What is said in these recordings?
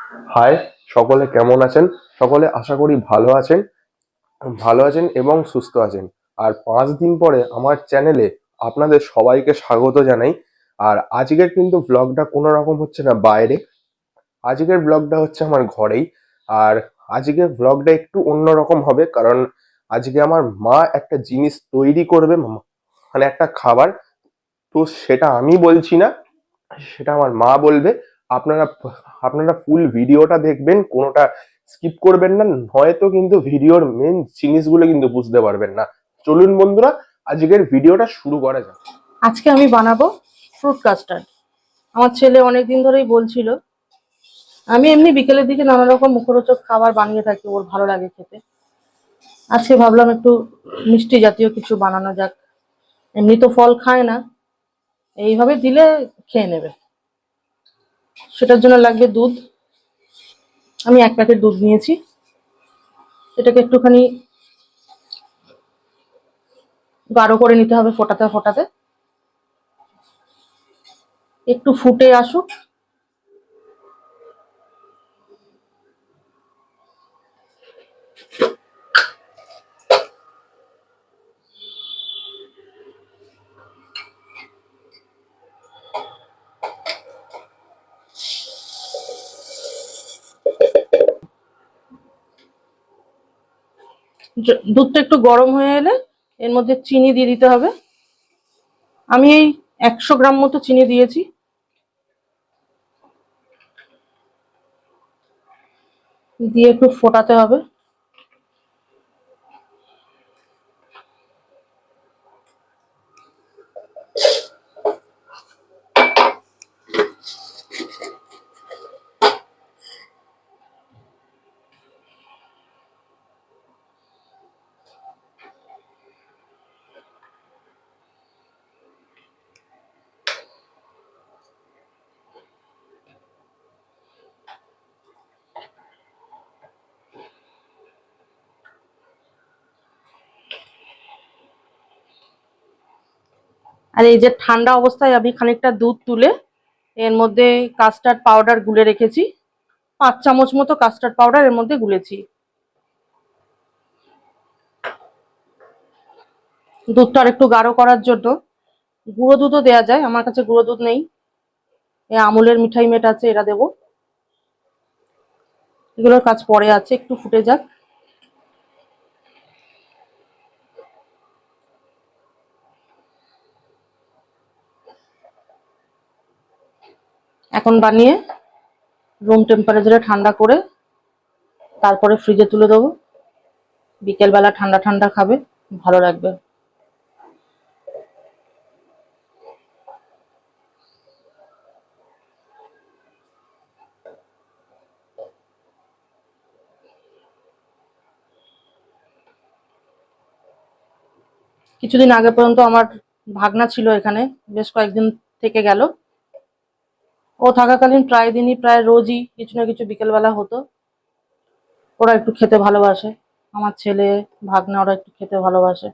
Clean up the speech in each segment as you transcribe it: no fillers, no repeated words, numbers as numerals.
High, সকলে কেমন আছেন? সকলে আশা করি ভালো আছেন এবং সুস্থ আছেন। আর 5 দিন পরে আমার চ্যানেলে আপনাদের সবাইকে স্বাগত জানাই। আর আজকের কিন্তু ব্লগটা কোনো রকম হচ্ছে না বাইরে, আজকের ব্লগটা হচ্ছে আমার ঘরেই। আর আজকের ব্লগটা একটু অন্যরকম হবে, কারণ আজকে আমার মা একটা জিনিস তৈরি করবে, মানে একটা খাবার। তো সেটা আমি বলছি না, সেটা আমার মা বলবে। আপনারা আপনারা ফুল ভিডিওটা দেখবেন, কোনোটা স্কিপ করবেন না, হয়তো কিন্তু ভিডিওর মেন জিনিসগুলো কিন্তু বুঝতে পারবেন না। চলুন বন্ধুরা, আজকের ভিডিওটা শুরু করা যাক। আজকে আমি বানাবো ফ্রুট কাস্টার্ড। আমার ছেলে অনেকদিন ধরেই বলছিল। আমি এমনি বিকেলের দিকে নানা রকম মুখরোচক খাবার বানিয়ে থাকি, ওর ভালো লাগে খেতে। আজকে ভাবলাম একটু মিষ্টি জাতীয় কিছু বানানো যাক। এমনি তো ফল খায় না, এইভাবে দিলে খেয়ে নেবে। সেটার জন্য লাগবে দুধ। আমি 1 প্যাকেট দুধ নিয়েছি। এটাকে একটুখানি গাঢ় করে নিতে হবে, ফোটাতে ফোটাতে একটু ফুটে আসুক। দুধটা একটু গরম হয়ে এলে এর মধ্যে চিনি দিয়ে দিতে হবে। আমি এই 100 গ্রাম মতো চিনি দিয়েছি। দিয়ে একটু ফোটাতে হবে। আর এই যে ঠান্ডা অবস্থায় আমি খানিকটা দুধ তুলে এর মধ্যে কাস্টার্ড পাউডার গুলে রেখেছি। 5 চামচ মতো কাস্টার্ড পাউডার এর মধ্যে গুলেছি। দুধটা আর একটু গাঢ় করার জন্য গুঁড়ো দুধও দেওয়া যায়, আমার কাছে গুঁড়ো দুধ নেই। আমুলের মিঠাই মেট আছে, এরা দেবো। এগুলোর কাজ পরে আছে, একটু ফুটে যাক। এখন বানিয়ে রুম টেম্পারেচারে ঠান্ডা করে তারপরে ফ্রিজে তুলে দেবো। বিকেলবেলা ঠান্ডা ঠান্ডা খাবে, ভালো লাগবে। কিছুদিন আগে পর্যন্ত আমার ভাগনা ছিল এখানে, বেশ কয়েকদিন থেকে গেল। ও থাকাকালীন প্রায় রোজই কিছু না কিছু বিকেলবেলা হতো। ওরা একটু খেতে ভালোবাসে, আমার ছেলে ভাগনা ওরা একটু খেতে ভালোবাসে।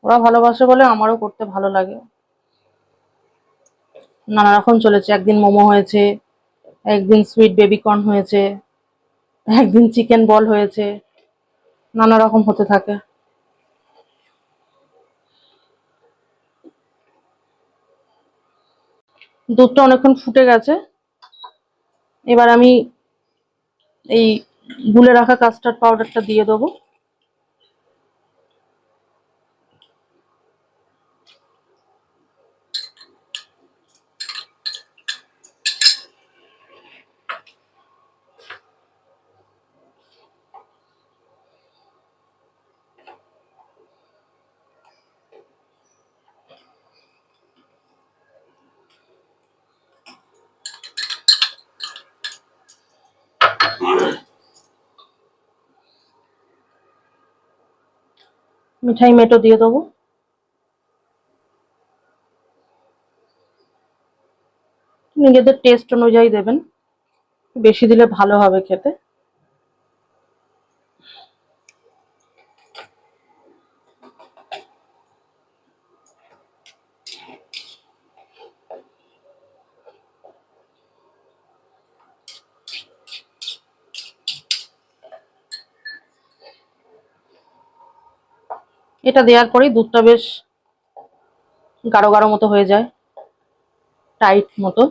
ওরা ভালোবাসে বলে আমারও করতে ভালো লাগে। নানা রকম চলেছে, একদিন মোমো হয়েছে, একদিন সুইট বেবিকর্ন হয়েছে, একদিন চিকেন বল হয়েছে, নানা রকম হতে থাকে। দুধটা অনেকক্ষণ ফুটে গেছে। এবার আমি এই গুলে রাখা কাস্টার্ড পাউডারটা দিয়ে দেবো। মিঠাই মেটও দিয়ে দেবো। নিজেদের টেস্ট অনুযায়ী দেবেন, বেশি দিলে ভালো হবে খেতে। এটা দেওয়ার পরেই দুধটা বেশ গাঢ় গাঢ় মতো হয়ে যায়, টাইট মতো।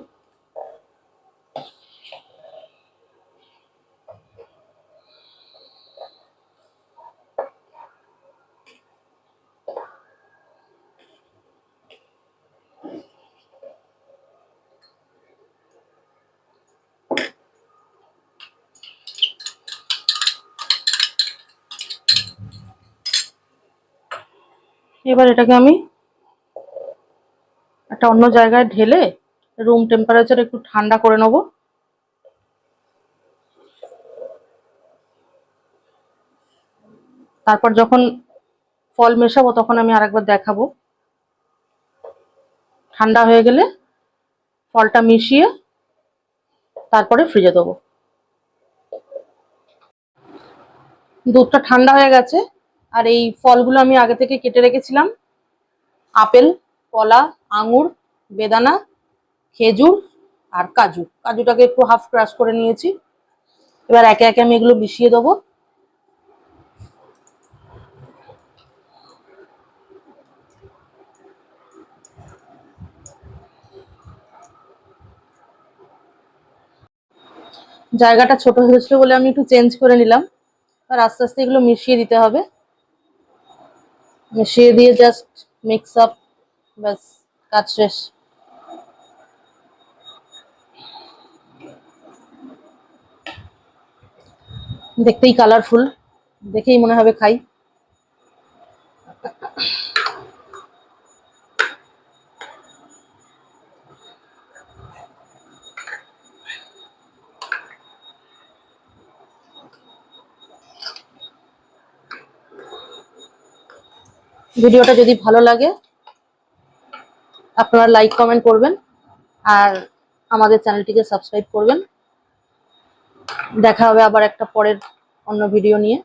এবার এটাকে আমি একটা অন্য জায়গায় ঢেলে রুম টেম্পারেচার একটু ঠান্ডা করে নেব। তারপর যখন ফল মেশাবো তখন আমি আরেকবার দেখাবো। ঠান্ডা হয়ে গেলে ফলটা মিশিয়ে তারপরে ফ্রিজে দেবো। দুধটা ঠান্ডা হয়ে গেছে, আর এই ফলগুলো আমি আগে থেকে কেটে রেখেছিলাম। আপেল, কলা, আঙুর, বেদানা, খেজুর আর কাজু। কাজুটাকে একটু হাফ ক্রাশ করে নিয়েছি। এবার একে একে আমি এগুলো মিশিয়ে দেবো। জায়গাটা ছোট হয়েছিল বলে আমি একটু চেঞ্জ করে নিলাম। আর আস্তে আস্তে এগুলো মিশিয়ে দিতে হবে। মিশিয়ে দিয়ে জাস্ট মিক্স আপ, ব্যাস কাজ শেষ। দেখতেই কালারফুল, দেখেই মনে হবে খাই। ভিডিওটা যদি ভালো লাগে আপনারা লাইক কমেন্ট করবেন আর আমাদের চ্যানেলটিকে সাবস্ক্রাইব করবেন। দেখা হবে আবার একটা পরের অন্য ভিডিও নিয়ে।